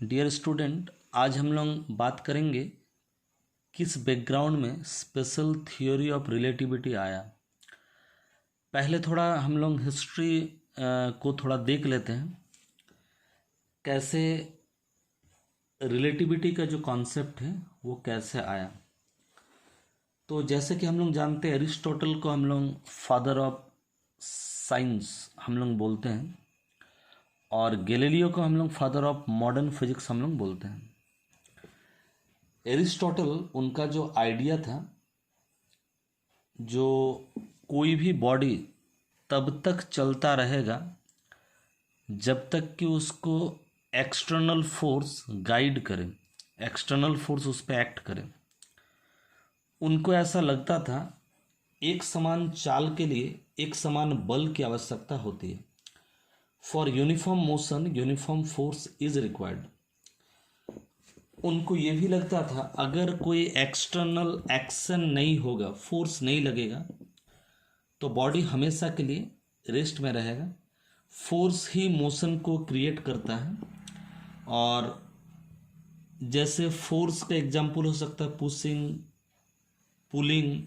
Dear student, आज हम लोग बात करेंगे किस बैकग्राउंड में स्पेशल थ्योरी ऑफ रिलेटिविटी आया। पहले थोड़ा हम लोग हिस्ट्री को थोड़ा देख लेते हैं, कैसे रिलेटिविटी का जो कॉन्सेप्ट है वो कैसे आया। तो जैसे कि हम लोग जानते हैं, एरिस्टोटल को हम लोग फादर ऑफ साइंस हम लोग बोलते हैं और गैलीलियो को हम लोग फादर ऑफ मॉडर्न फिजिक्स हम लोग बोलते हैं। एरिस्टोटल, उनका जो आइडिया था, जो कोई भी बॉडी तब तक चलता रहेगा जब तक कि उसको एक्सटर्नल फोर्स गाइड करे, एक्सटर्नल फोर्स उस पर एक्ट करे। उनको ऐसा लगता था एक समान चाल के लिए एक समान बल की आवश्यकता होती है। For uniform motion uniform force is required. उनको ये भी लगता था अगर कोई एक्सटर्नल एक्शन नहीं होगा, फोर्स नहीं लगेगा, तो बॉडी हमेशा के लिए रेस्ट में रहेगा। फोर्स ही मोशन को क्रिएट करता है और जैसे फोर्स का एग्जाम्पल हो सकता है पुशिंग, पुलिंग,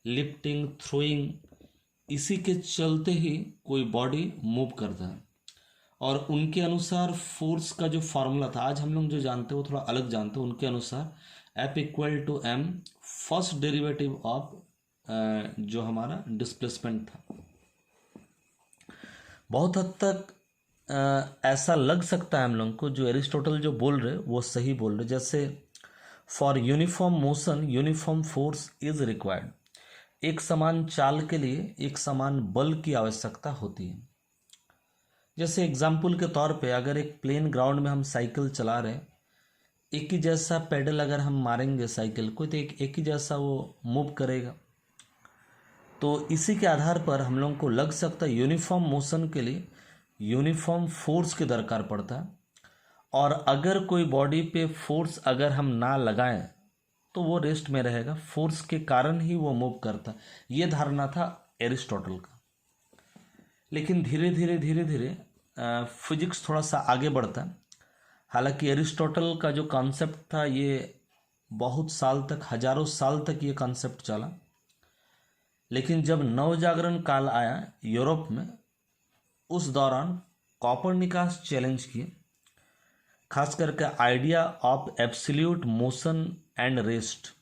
लिफ्टिंग, थ्रोइंग। इसी के चलते ही कोई बॉडी मूव करता है और उनके अनुसार फोर्स का जो फार्मूला था, आज हम लोग जो जानते हैं वो थोड़ा अलग जानते हैं। उनके अनुसार F equal to m, first derivative of जो हमारा डिस्प्लेसमेंट था। बहुत हद तक ऐसा लग सकता है हम लोग को जो एरिस्टोटल जो बोल रहे वो सही बोल रहे। जैसे for uniform motion uniform force is required. एक समान चाल के लिए एक समान बल की आवश्यकता होती है। जैसे एग्जाम्पल के तौर पे अगर एक प्लेन ग्राउंड में हम साइकिल चला रहे हैं, एक ही जैसा पेडल अगर हम मारेंगे साइकिल को तो एक ही जैसा वो मूव करेगा। तो इसी के आधार पर हम लोगों को लग सकता है यूनिफॉर्म मोशन के लिए यूनिफॉर्म फोर्स की दरकार पड़ता है और अगर कोई बॉडी पे फोर्स अगर हम ना लगाएं तो वो रेस्ट में रहेगा, फोर्स के कारण ही वो मूव करता। ये धारणा था एरिस्टोटल का। लेकिन धीरे धीरे फिजिक्स थोड़ा सा आगे बढ़ता है। हालांकि एरिस्टोटल का जो कॉन्सेप्ट था ये बहुत साल तक, हजारों साल तक ये कॉन्सेप्ट चला। लेकिन जब नवजागरण काल आया यूरोप में, उस दौरान कोपरनिकस चैलेंज किए, खास करके idea of absolute motion and rest.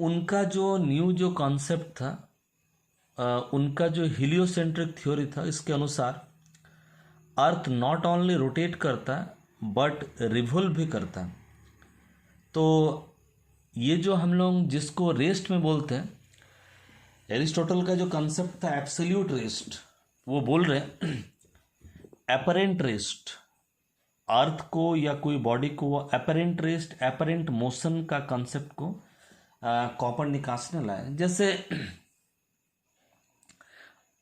उनका जो न्यू जो कॉन्सेप्ट था, उनका जो हीलियोसेंट्रिक थ्योरी था, इसके अनुसार अर्थ नॉट ओनली रोटेट करता है बट रिवॉल्व भी करता है। तो ये जो हम लोग जिसको रेस्ट में बोलते हैं, एरिस्टोटल का जो कॉन्सेप्ट था एब्सोल्यूट रेस्ट, वो बोल रहे हैं एपरेंट रेस्ट। अर्थ को या कोई बॉडी को वो एपरेंट रेस्ट, एपरेंट मोशन का कॉन्सेप्ट को कोपरनिकस ने लाया। जैसे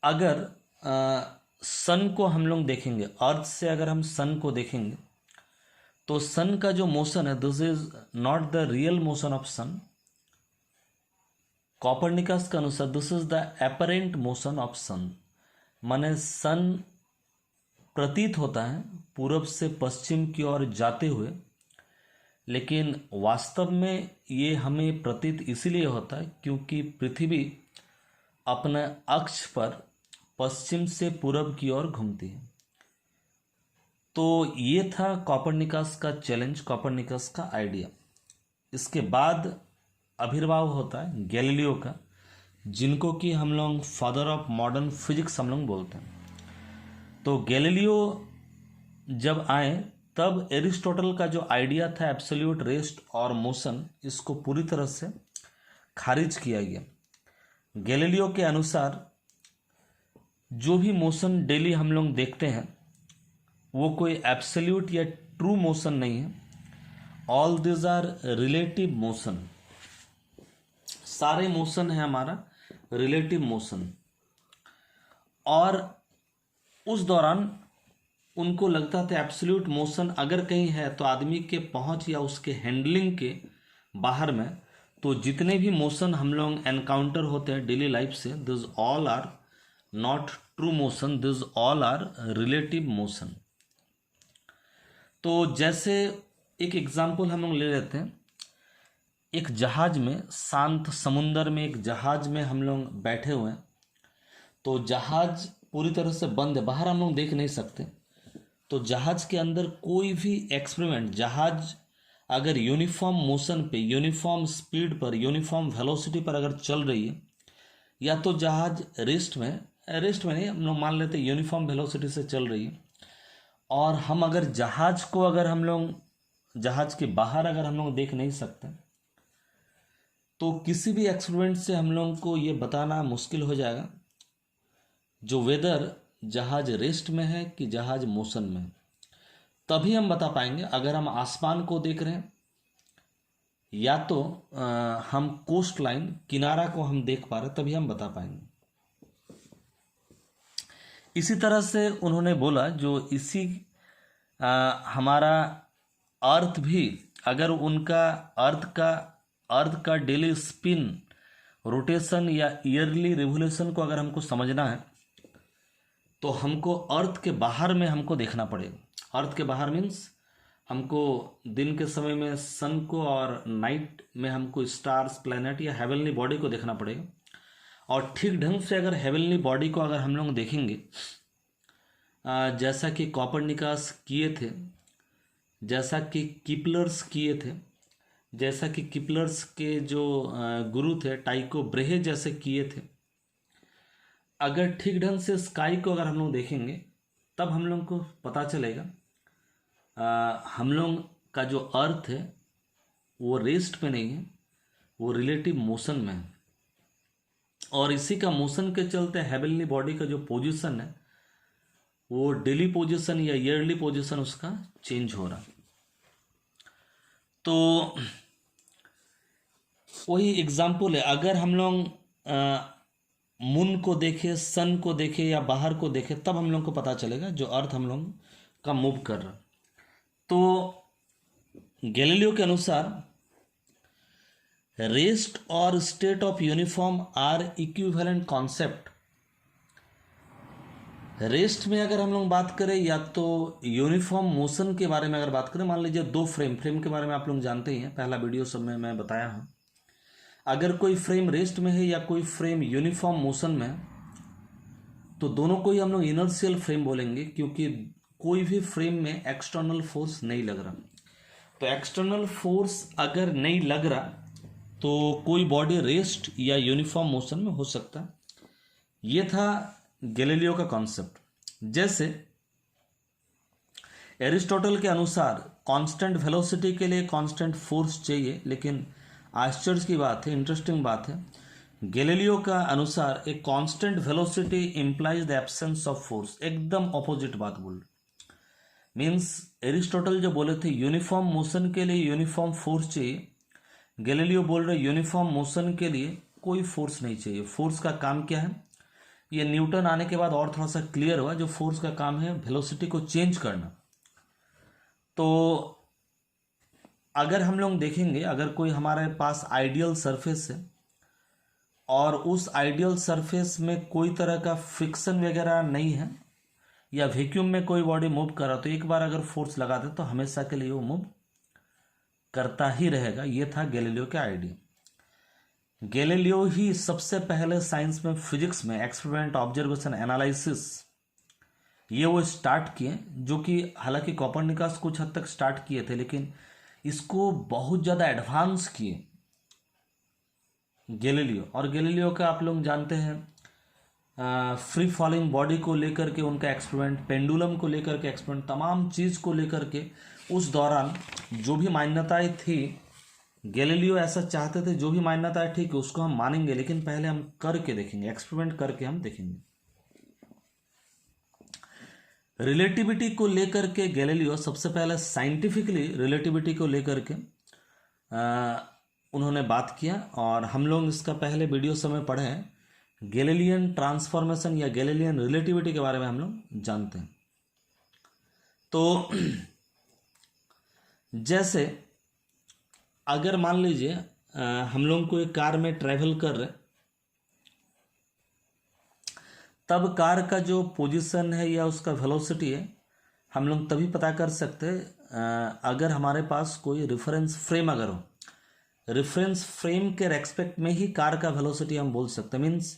अगर सन को हम लोग देखेंगे, अर्थ से अगर हम सन को देखेंगे तो सन का जो मोशन है, this is not the real motion of sun. Copernicus के अनुसार this is the apparent motion of sun. माने सन प्रतीत होता है पूरब से पश्चिम की ओर जाते हुए, लेकिन वास्तव में ये हमें प्रतीत इसीलिए होता है क्योंकि पृथ्वी अपने अक्ष पर पश्चिम से पूरब की ओर घूमती है। तो ये था कोपरनिकस का चैलेंज, कोपरनिकस का आइडिया। इसके बाद आविर्भाव होता है गैलीलियो का, जिनको कि हम लोग फादर ऑफ मॉडर्न फिजिक्स हम लोग बोलते हैं। तो गैलीलियो जब आए तब एरिस्टोटल का जो आइडिया था एब्सोल्यूट रेस्ट और मोशन, इसको पूरी तरह से खारिज किया गया। गैलीलियो के अनुसार जो भी मोशन डेली हम लोग देखते हैं वो कोई एब्सोल्यूट या ट्रू मोशन नहीं है। All this are relative motion. सारे मोशन है हमारा रिलेटिव मोशन। और उस दौरान उनको लगता था एब्सोल्यूट मोशन अगर कहीं है तो आदमी के पहुंच या उसके हैंडलिंग के बाहर में, तो जितने भी मोशन हम लोग एनकाउंटर होते हैं डेली लाइफ से, this all are not true motion, this all are relative motion. तो जैसे एक एग्जाम्पल हम लोग ले लेते हैं, एक जहाज में, शांत समुंदर में एक जहाज में हम लोग बैठे हुए हैं। तो जहाज पूरी तरह से बंद है, बाहर हम लोग देख नहीं सकते। तो जहाज के अंदर कोई भी एक्सपेरिमेंट, जहाज अगर यूनिफॉर्म मोशन पे, यूनिफॉर्म स्पीड पर, यूनिफॉर्म वेलोसिटी पर अगर चल रही है, या तो जहाज रेस्ट में नहीं, हम लोग मान लेते यूनिफॉर्म वेलोसिटी से चल रही है, और हम अगर जहाज को, अगर हम लोग जहाज के बाहर अगर हम लोग देख नहीं सकते, तो किसी भी एक्सपेरिमेंट से हम लोग को ये बताना मुश्किल हो जाएगा जो वेदर जहाज रेस्ट में है कि जहाज मोशन में है। तभी हम बता पाएंगे अगर हम आसमान को देख रहे हैं, या तो हम कोस्ट लाइन, किनारा को हम देख पा रहे, तभी हम बता पाएंगे। इसी तरह से उन्होंने बोला जो इसी हमारा अर्थ भी, अगर उनका अर्थ का डेली स्पिन, रोटेशन या ईयरली रिवोल्यूशन को अगर हमको समझना है, तो हमको अर्थ के बाहर में हमको देखना पड़ेगा। अर्थ के बाहर मीन्स हमको दिन के समय में सन को, और नाइट में हमको स्टार्स, प्लैनेट या हेवनली बॉडी को देखना पड़ेगा। और ठीक ढंग से अगर हेवनली बॉडी को अगर हम लोग देखेंगे, जैसा कि कॉपरनिकस किए थे, जैसा कि किपलर्स किए थे, जैसा कि किपलर्स के जो गुरु थे टाइको ब्रेहे जैसे किए थे, अगर ठीक ढंग से स्काई को अगर हम लोग देखेंगे, तब हम लोग को पता चलेगा हम लोग का जो अर्थ है वो रेस्ट पे नहीं है, वो रिलेटिव मोशन में है। और इसी का मोशन के चलते हेवनली बॉडी का जो पोजीशन है वो डेली पोजीशन या ईयरली पोजीशन उसका चेंज हो रहा। तो वही एग्जाम्पल है, अगर हम लोग मून को देखे, सन को देखे या बाहर को देखे, तब हम लोग को पता चलेगा जो अर्थ हम लोग का मूव कर रहा। तो गैलीलियो के अनुसार रेस्ट और state of uniform are equivalent concept. Rest में अगर हम लोग बात करें, या तो यूनिफॉर्म मोशन के बारे में अगर बात करें, मान लीजिए दो फ्रेम के बारे में आप लोग जानते ही हैं, पहला वीडियो सब में मैं बताया हूँ। अगर कोई फ्रेम रेस्ट में है या कोई फ्रेम यूनिफॉर्म मोशन में है, तो दोनों को ही हम लोग इनर्शियल फ्रेम बोलेंगे, क्योंकि कोई भी फ्रेम में एक्सटर्नल फोर्स नहीं लग रहा। तो एक्सटर्नल फोर्स अगर नहीं लग रहा तो कोई बॉडी रेस्ट या यूनिफॉर्म मोशन में हो सकता है। ये था गैलीलियो का कॉन्सेप्ट। जैसे एरिस्टोटल के अनुसार कांस्टेंट वेलोसिटी के लिए कांस्टेंट फोर्स चाहिए, लेकिन आश्चर्य की बात है, इंटरेस्टिंग बात है, गैलीलियो का अनुसार एक constant velocity implies the absence of force. एकदम ऑपोजिट बात बोल रहे। मीन्स एरिस्टोटल जो बोले थे यूनिफॉर्म मोशन के लिए यूनिफॉर्म फोर्स चाहिए, गैलीलियो बोल रहे यूनिफॉर्म मोशन के लिए कोई फोर्स नहीं चाहिए। फोर्स का काम क्या है, ये न्यूटन आने के बाद और थोड़ा सा क्लियर हुआ। जो फोर्स का काम है वेलोसिटी को चेंज करना। तो अगर हम लोग देखेंगे, अगर कोई हमारे पास आइडियल सरफेस है और उस आइडियल सरफेस में कोई तरह का फ्रिक्शन वगैरह नहीं है, या वैक्यूम में कोई बॉडी मूव कर रहा, तो एक बार अगर फोर्स लगा दे तो हमेशा के लिए वो मूव करता ही रहेगा। ये था गैलीलियो का आइडिया। गैलीलियो ही सबसे पहले साइंस में, फिजिक्स में एक्सपेरिमेंट, ऑब्जर्वेशन, एनालिसिस ये वो स्टार्ट किए, जो कि हालांकि कॉपरनिकस कुछ हद तक स्टार्ट किए थे, लेकिन इसको बहुत ज़्यादा एडवांस किए गैलीलियो। और गैलीलियो का आप लोग जानते हैं फ्री फॉलिंग बॉडी को लेकर के उनका एक्सपेरिमेंट, पेंडुलम को लेकर के एक्सपेरिमेंट, तमाम चीज़ को लेकर के उस दौरान जो भी मान्यताएं थी, गैलीलियो ऐसा चाहते थे जो भी मान्यताएं ठीक है उसको हम मानेंगे, लेकिन पहले हम करके देखेंगे, एक्सपेरिमेंट करके हम देखेंगे। रिलेटिविटी को लेकर के गैलीलियो सबसे पहले साइंटिफिकली रिलेटिविटी को लेकर के उन्होंने बात किया, और हम लोग इसका पहले वीडियो समय पढ़े हैं। गैलीलियन ट्रांसफॉर्मेशन या गैलीलियन रिलेटिविटी के बारे में हम लोग जानते हैं। तो जैसे अगर मान लीजिए हम लोग कोई कार में ट्रैवल कर रहे, तब कार का जो पोजीशन है या उसका वेलोसिटी है हम लोग तभी पता कर सकते हैं अगर हमारे पास कोई रेफरेंस फ्रेम अगर हो, रेफरेंस फ्रेम के रेस्पेक्ट में ही कार का वेलोसिटी हम बोल सकते हैं। मीन्स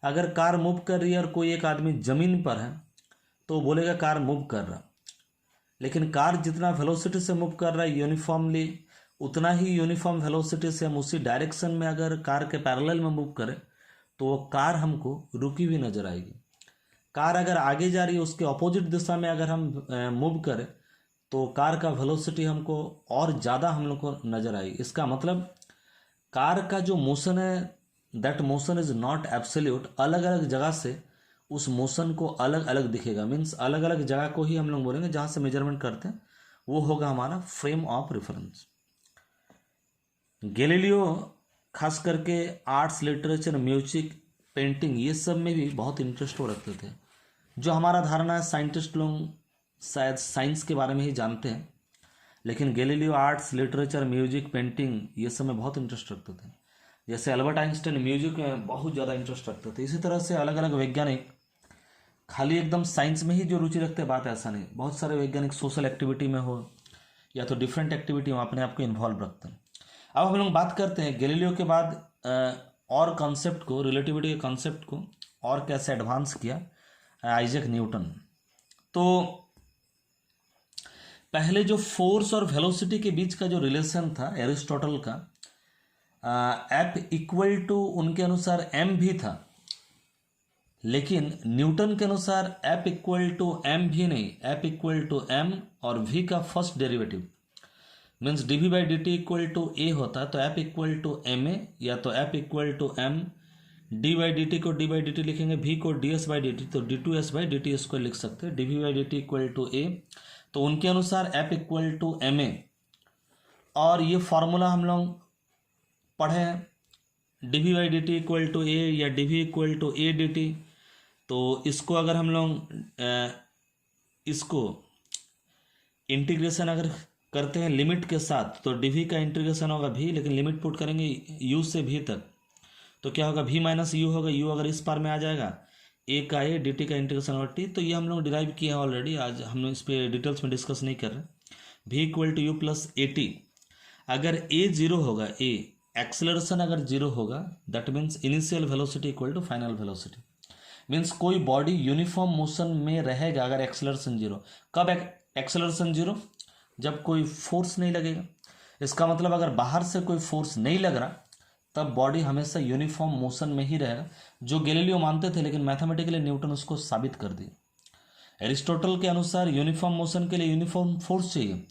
अगर कार मूव कर रही है और कोई एक आदमी ज़मीन पर है तो वो बोलेगा कार मूव कर रहा, लेकिन कार जितना वेलोसिटी से मूव कर रहा है यूनिफॉर्मली, उतना ही यूनिफॉर्म वेलोसिटी से हम उसी डायरेक्शन में अगर कार के पैरेलल में मूव करें तो वो कार हमको रुकी हुई नजर आएगी। कार अगर आगे जा रही है उसके ऑपोजिट दिशा में अगर हम मूव करें तो कार का वेलोसिटी हमको और ज़्यादा हम लोग को नज़र आएगी। इसका मतलब कार का जो मोशन है that motion is not absolute, अलग अलग जगह से उस मोशन को अलग अलग दिखेगा। मीन्स अलग अलग जगह को ही हम लोग बोलेंगे जहाँ से मेजरमेंट करते हैं, वो होगा हमारा फ्रेम ऑफ रेफरेंस। गैलीलियो खास करके आर्ट्स, लिटरेचर, म्यूजिक, पेंटिंग ये सब में भी बहुत इंटरेस्ट हो रखते थे। जो हमारा धारणा है साइंटिस्ट लोग शायद साइंस के बारे में ही जानते हैं, लेकिन Galileo arts, literature, music, painting ये सब में बहुत इंटरेस्ट रखते थे। जैसे अल्बर्ट आइंस्टाइन म्यूजिक में बहुत ज़्यादा इंटरेस्ट रखते थे। इसी तरह से अलग अलग वैज्ञानिक खाली एकदम साइंस में ही जो रुचि रखते हैं बात ऐसा नहीं, बहुत सारे वैज्ञानिक सोशल एक्टिविटी में हो या तो डिफरेंट एक्टिविटी में अपने आप को इन्वॉल्व रखते हैं। अब हम लोग बात करते हैं गैलीलियो के बाद और कॉन्सेप्ट को, रिलेटिविटी के कॉन्सेप्ट को और कैसे एडवांस किया आइजैक न्यूटन। तो पहले जो फोर्स और वेलोसिटी के बीच का जो रिलेशन था एरिस्टोटल का, एफ इक्वल टू उनके अनुसार एम भी था, लेकिन न्यूटन के अनुसार एफ इक्वल टू एम भी नहीं, एफ इक्वल टू एम और वी का first derivative means D V by D T equal to A होता, तो F equal to M A या तो F equal to M, D by D T को D by D T लिखेंगे, V को D S by D T, तो D two S by D T square लिख सकते हैं, D V by D T equal to ए। तो उनके अनुसार F equal to M A, और ये फॉर्मूला हम लोग पढ़े हैं D V by D T equal to A या D V equal to A D T. तो इसको अगर हम लोग इसको इंटीग्रेशन अगर करते हैं लिमिट के साथ तो डी वी का इंटीग्रेशन होगा भी, लेकिन लिमिट पुट करेंगे यू से भी तक तो क्या होगा, भी माइनस यू होगा, यू अगर इस पार में आ जाएगा ए का ए, डी टी का इंटीग्रेशन होगा टी। तो ये हम लोग डिराइव किए हैं ऑलरेडी, आज हम लोग इस पर डिटेल्स में डिस्कस नहीं कर रहे। भी equal to u plus a t, अगर ए जीरो होगा, ए एक्सेलरेशन अगर जीरो होगा that means initial velocity equal to final velocity. Means कोई बॉडी यूनिफॉर्म मोशन में रहेगा अगर एक्सेलरेशन जीरो। कब एक्सेलरेशन जीरो? जब कोई फोर्स नहीं लगेगा। इसका मतलब अगर बाहर से कोई फोर्स नहीं लग रहा तब बॉडी हमेशा यूनिफॉर्म मोशन में ही रहेगा, जो गैलीलियो मानते थे, लेकिन मैथमेटिकली न्यूटन उसको साबित कर दिया। एरिस्टोटल के अनुसार यूनिफॉर्म मोशन के लिए यूनिफॉर्म फोर्स चाहिए,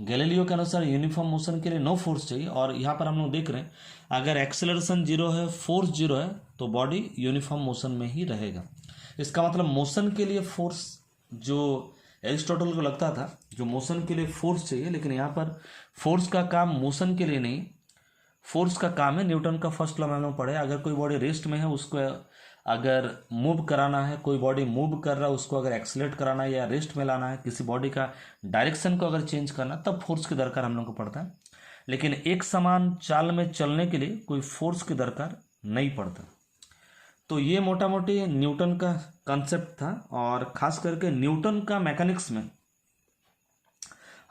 गैलीलियो के अनुसार यूनिफॉर्म मोशन के लिए नो फोर्स चाहिए। और यहाँ पर हम लोग देख रहे हैं अगर एक्सेलरेशन जीरो है, फोर्स जीरो है, तो बॉडी यूनिफॉर्म मोशन में ही रहेगा। इसका मतलब मोशन के लिए फोर्स, जो एरिस्टोटल को लगता था जो मोशन के लिए फोर्स चाहिए, लेकिन यहाँ पर फोर्स का काम मोशन के लिए नहीं, फोर्स का काम है न्यूटन का फर्स्ट लॉ में पढ़े, अगर कोई बॉडी रेस्ट में है उसको अगर मूव कराना है, कोई बॉडी मूव कर रहा है उसको अगर एक्सीलरेट कराना है या रेस्ट में लाना है, किसी बॉडी का डायरेक्शन को अगर चेंज करना, तब फोर्स की दरकार हम लोग को पड़ता है। लेकिन एक समान चाल में चलने के लिए कोई फोर्स की दरकार नहीं पड़ता। तो ये मोटा मोटी न्यूटन का कंसेप्ट था। और खास करके न्यूटन का मैकेनिक्स में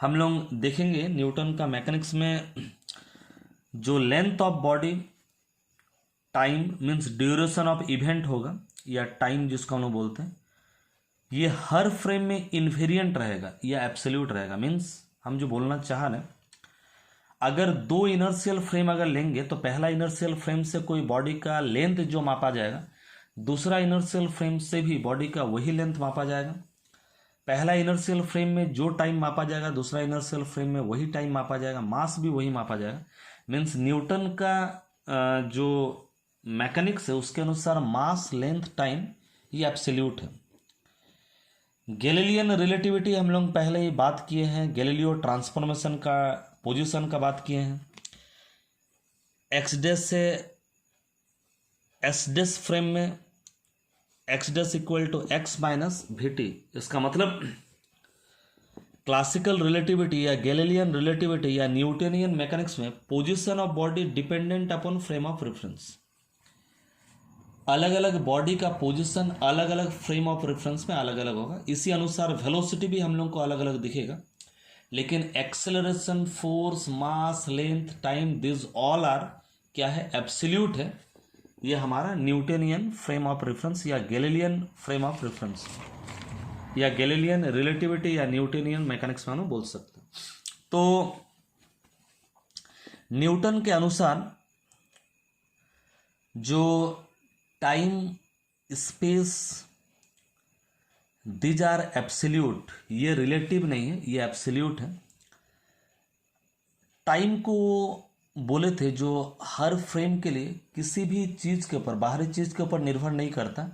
हम लोग देखेंगे, न्यूटन का मैकेनिक्स में जो length of body, time means duration of event होगा या टाइम जिसको हम लोग बोलते हैं, ये हर फ्रेम में इन्वेरिएंट रहेगा या एब्सोल्यूट रहेगा। मीन्स हम जो बोलना चाह रहे हैं, अगर दो इनर्शियल फ्रेम अगर लेंगे तो पहला इनर्शियल फ्रेम से कोई बॉडी का लेंथ जो मापा जाएगा, दूसरा इनर्शियल फ्रेम से भी बॉडी का वही लेंथ मापा जाएगा। पहला इनर्शियल फ्रेम में जो टाइम मापा जाएगा, दूसरा इनर्शियल फ्रेम में वही टाइम मापा जाएगा, मास भी वही मापा जाएगा। मीन्स न्यूटन का जो मैकेनिक्स है उसके अनुसार मास, लेंथ, टाइम ये एब्सोल्यूट है। गैलीलियन रिलेटिविटी हम लोग पहले ही बात किए हैं, गैलीलियो ट्रांसफॉर्मेशन का, पोजीशन का बात किए हैं। एक्स डैश से एस डैश फ्रेम में x dash equal to x minus v t. इसका मतलब क्लासिकल रिलेटिविटी या गैलीलियन रिलेटिविटी या न्यूटनियन मैकेनिक्स में position of body dependent upon frame of reference. अलग अलग बॉडी का पोजीशन अलग अलग फ्रेम ऑफ रेफरेंस में अलग अलग होगा। इसी अनुसार वेलोसिटी भी हम लोग को अलग अलग दिखेगा। लेकिन acceleration, force, mass, length, time, this all are क्या है, एब्सोल्यूट है। ये हमारा न्यूटनियन फ्रेम ऑफ रेफरेंस या गैलीलियन फ्रेम ऑफ रेफरेंस या गैलीलियन रिलेटिविटी या न्यूटनियन मैकेनिक्स में हम बोल सकते हैं। तो न्यूटन के अनुसार जो time, space, these are absolute, ये रिलेटिव नहीं है, ये एब्सोल्यूट है। टाइम को बोले थे जो हर फ्रेम के लिए किसी भी चीज़ के ऊपर, बाहरी चीज़ के ऊपर निर्भर नहीं करता,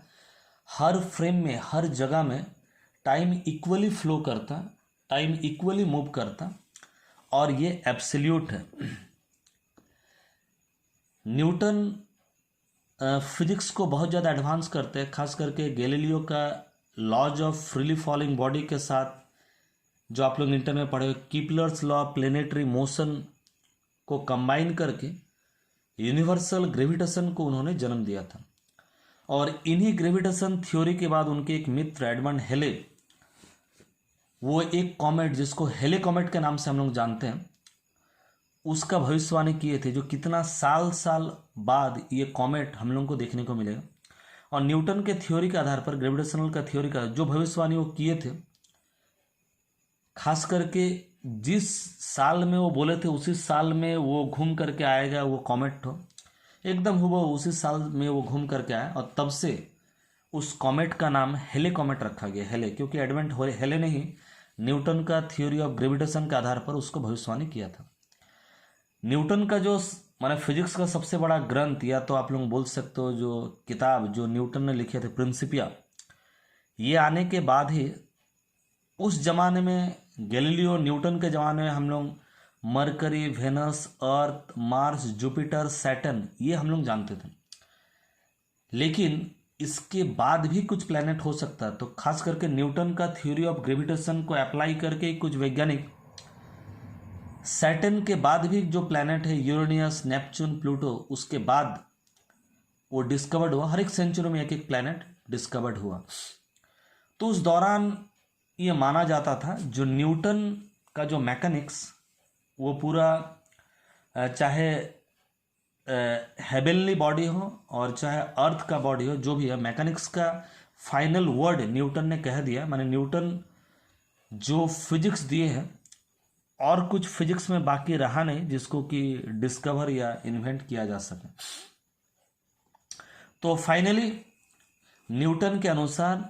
हर फ्रेम में, हर जगह में टाइम इक्वली फ्लो करता, टाइम इक्वली मूव करता, और ये एब्सोल्यूट है। न्यूटन फिजिक्स को बहुत ज़्यादा एडवांस करते हैं, खास करके गैलीलियो का laws of freely falling body के साथ, जो आप लोग इंटर में पढ़े, Kepler's law of planetary motion को कंबाइन करके यूनिवर्सल ग्रेविटेशन को उन्होंने जन्म दिया था। और इन्हीं ग्रेविटेशन थ्योरी के बाद उनके एक मित्र एडमंड हेले, वो एक कॉमेट जिसको हेले कॉमेट के नाम से हम लोग जानते हैं, उसका भविष्यवाणी किए थे, जो कितना साल बाद ये कॉमेट हम लोगों को देखने को मिलेगा। और न्यूटन के थ्योरी के आधार पर, ग्रेविटेशनल का थ्योरी का जो भविष्यवाणी वो किए थे, खास करके जिस साल में वो बोले थे उसी साल में वो घूम करके आएगा, वो कॉमेट हो एकदम हुबहू उसी साल में वो घूम करके आया। और तब से उस कॉमेट का नाम हेले कॉमेट रखा गया, हेले, क्योंकि एडमंड हेले ने ही न्यूटन का थ्योरी ऑफ ग्रेविटेशन के आधार पर उसको भविष्यवाणी किया था। न्यूटन का जो माने फिजिक्स का सबसे बड़ा ग्रंथ, या तो आप लोग बोल सकते हो जो किताब जो न्यूटन ने लिखे थे, प्रिंसिपिया, ये आने के बाद ही उस जमाने में, गैलीलियो न्यूटन के ज़माने में, हम लोग मरकरी, वेनस, अर्थ, मार्स, जुपिटर, सैटर्न, ये हम लोग जानते थे। लेकिन इसके बाद भी कुछ प्लैनेट हो सकता है। तो खास करके न्यूटन का थ्योरी ऑफ ग्रेविटेशन को अप्लाई करके कुछ वैज्ञानिक सैटर्न के बाद भी जो प्लैनेट है, यूरेनियस, नेपच्यून, प्लूटो, उसके बाद वो डिस्कवर्ड हुआ। हर एक सेंचुरी में एक एक प्लैनेट डिस्कवर्ड हुआ। तो उस दौरान ये माना जाता था जो न्यूटन का जो मैकेनिक्स, वो पूरा चाहे हेबेनली बॉडी हो और चाहे अर्थ का बॉडी हो, जो भी है, मैकेनिक्स का फाइनल वर्ड न्यूटन ने कह दिया। माने न्यूटन जो फिजिक्स दिए हैं, और कुछ फिजिक्स में बाकी रहा नहीं जिसको कि डिस्कवर या इन्वेंट किया जा सके। तो फाइनली न्यूटन के अनुसार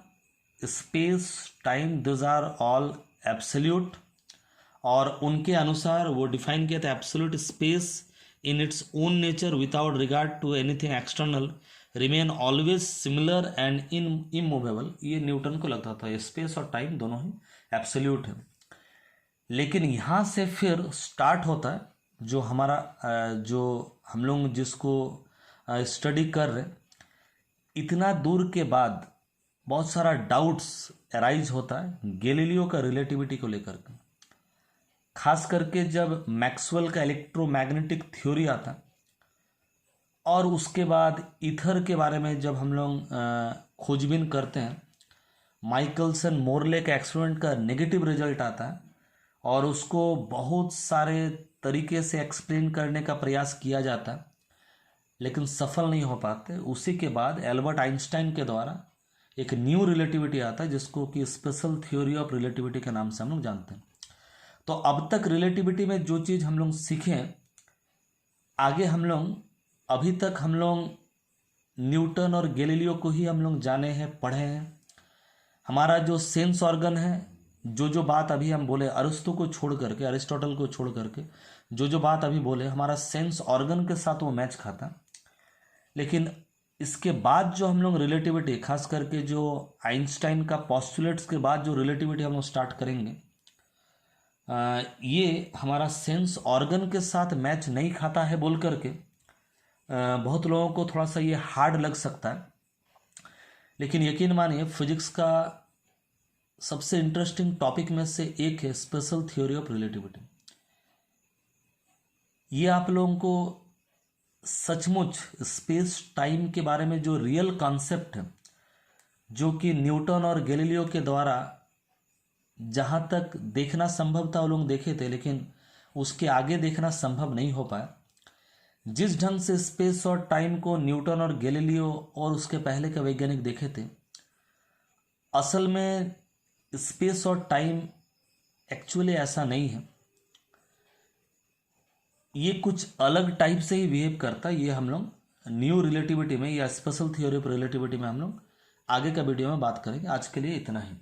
space, time, this are all absolute, और उनके अनुसार वो डिफाइन किया था absolute space in its own nature without regard to anything external remain always similar and immovable. ये न्यूटन को लगता था स्पेस और टाइम दोनों ही एब्सोल्यूट है। लेकिन यहाँ से फिर स्टार्ट होता है जो हमारा जो हम लोग जिसको स्टडी कर रहे, इतना दूर के बाद बहुत सारा डाउट्स अराइज होता है गैलीलियो का रिलेटिविटी को लेकर के। खास करके जब मैक्सवेल का इलेक्ट्रोमैग्नेटिक थ्योरी आता, और उसके बाद ईथर के बारे में जब हम लोग खोजबीन करते हैं, माइकलसन मोरले का एक्सपेरिमेंट का नेगेटिव रिजल्ट आता है, और उसको बहुत सारे तरीके से एक्सप्लेन करने का प्रयास किया जाता है, लेकिन सफल नहीं हो पाते। उसी के बाद एल्बर्ट आइंस्टाइन के द्वारा एक न्यू रिलेटिविटी आता है, जिसको कि स्पेशल थ्योरी ऑफ रिलेटिविटी के नाम से हम लोग जानते हैं। तो अब तक रिलेटिविटी में जो चीज़ हम लोग सीखे, आगे हम लोग, अभी तक हम लोग न्यूटन और गैलीलियो को ही हम लोग जाने हैं, पढ़े हैं। हमारा जो सेंस ऑर्गन है, जो बात अभी हम बोले, अरिस्टो को छोड़ करके, अरिस्टोटल को छोड़ करके जो बात अभी बोले, हमारा सेंस ऑर्गन के साथ वो मैच खाता। लेकिन इसके बाद जो हम लोग रिलेटिविटी, खास करके जो आइंस्टाइन का पॉस्टुलेट्स के बाद जो रिलेटिविटी हम लोग स्टार्ट करेंगे, ये हमारा सेंस ऑर्गन के साथ मैच नहीं खाता है बोल करके बहुत लोगों को थोड़ा सा ये हार्ड लग सकता है। लेकिन यकीन मानिए, फिजिक्स का सबसे इंटरेस्टिंग टॉपिक में से एक है स्पेशल थ्योरी ऑफ रिलेटिविटी। ये आप लोगों को सचमुच स्पेस टाइम के बारे में जो रियल कॉन्सेप्ट है, जो कि न्यूटन और गैलीलियो के द्वारा जहाँ तक देखना संभव था वो लोग देखे थे, लेकिन उसके आगे देखना संभव नहीं हो पाया। जिस ढंग से स्पेस और टाइम को न्यूटन और गैलीलियो और उसके पहले के वैज्ञानिक देखे थे, असल में स्पेस और टाइम एक्चुअली ऐसा नहीं है। ये कुछ अलग टाइप से ही बिहेव करता है। ये हम लोग न्यू रिलेटिविटी में या स्पेशल थ्योरी ऑफ रिलेटिविटी में हम लोग आगे का वीडियो में बात करेंगे। आज के लिए इतना ही।